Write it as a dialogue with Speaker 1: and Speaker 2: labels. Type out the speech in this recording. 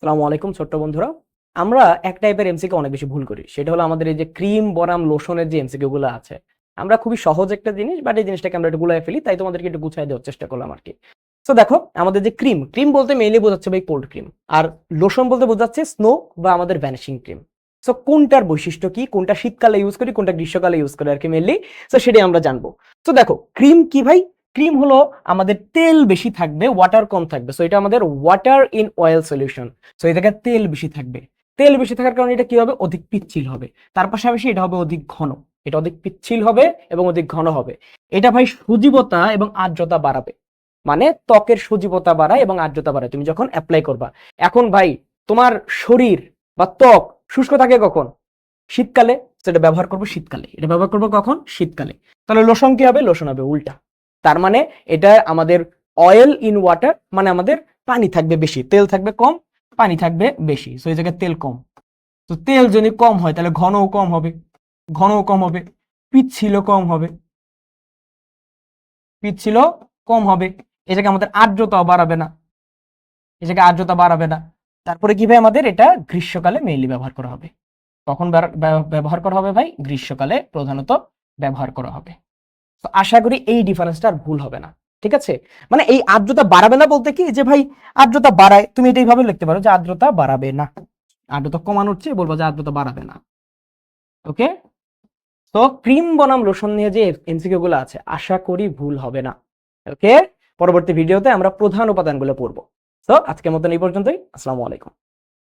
Speaker 1: আসসালামু আলাইকুম ছোট্ট বন্ধুরা। আমরা এক টাইপের এমসিকিউ অনেক বেশি ভুল করি। সেটা হলো আমাদের এই যে ক্রিম বনাম লোশনের যে এমসিকিউ গুলো আছে। আমরা খুবই সহজ একটা জিনিস বাট এই জিনিসটাকে আমরা একটু গুলায় ফেলি। তাই তোমাদেরকে একটু গুছায় দেওয়ার চেষ্টা করলাম আরকি। সো দেখো আমাদের যে ক্রিম, ক্রিম বলতে মেইনলি বোঝাচ্ছে ভাই কোল্ড ক্রিম। আর লোশন বলতে বোঝাচ্ছে স্নো বা আমাদের ভ্যানিশিং ক্রিম। সো কোনটার বৈশিষ্ট্য কি, কোনটা শীতকালে ইউজ করি, কোনটা গ্রীষ্মকালে ইউজ করি আরকি মেইনলি। সো সেটাই আমরা জানবো। তো দেখো ক্রিম কি ভাই? ক্রিম হলো আমাদের তেল বেশি থাকবে, ওয়াটার কম থাকবে। সো এটা আমাদের water in oil solution. So এই জায়গায় তেল বেশি থাকবে। তেল বেশি থাকার কারণে এটা কি হবে? অধিক পিচ্ছিল হবে। তার পাশাপাশি এটা হবে অধিক ঘন। এটা অধিক পিচ্ছিল হবে এবং অধিক ঘন হবে। এটা ভাই সজীবতা এবং আর্দ্রতা বাড়াবে। মানে ত্বকের সজীবতা বাড়ায় এবং আর্দ্রতা বাড়ায় তুমি যখন অ্যাপ্লাই করবা। এখন ভাই তোমার শরীর বা ত্বক শুষ্ক থাকে কখন? শীতকালে। সেটা ব্যবহার করবো শীতকালে। এটা ব্যবহার করবো কখন? শীতকালে। তাহলে লোশন কি হবে? লোশন হবে উল্টা। তার মানে এটা আমাদের অয়েল ইন ওয়াটার, মানে আমাদের পানি থাকবে বেশি, তেল থাকবে কম, পানি থাকবে বেশি। সো এই জায়গায় তেল কম। তো তেল যদি কম হয় তাহলে ঘনও কম হবে, ঘনও কম হবে, পিচ্ছিল কম হবে, পিচ্ছিল কম হবে। এই জায়গায় আমাদের আর্দ্রতাও বাড়াবে না, এই জায়গায় আর্দ্রতা বাড়াবে না। তারপরে কি ভাই আমাদের এটা গ্রীষ্মকালে মেইনলি ব্যবহার করা হবে। কখন ব্যবহার করা হবে ভাই? গ্রীষ্মকালে প্রধানত ব্যবহার করা হবে। তো আশা করি এই ডিফারেন্সটা আর ভুল হবে না। ঠিক আছে? মানে এই আর্দ্রতা বাড়াবে না বলতে কি যে ভাই আর্দ্রতা বাড়ায়, তুমি এটা এইভাবে লিখতে পারো যে আর্দ্রতা বাড়াবে না। আর্দ্রতা কমানোর চেয়ে বলবো যে আর্দ্রতা বাড়াবে না। ওকে? তো ক্রিম বনাম লোশন নিয়ে যে এমসিকিউ গুলো আছে আশা করি ভুল হবে না। ওকে? পরবর্তী ভিডিওতে আমরা প্রধান উপাদানগুলো পড়বো। তো আজকের মতন এই পর্যন্তই। আসসালামু আলাইকুম।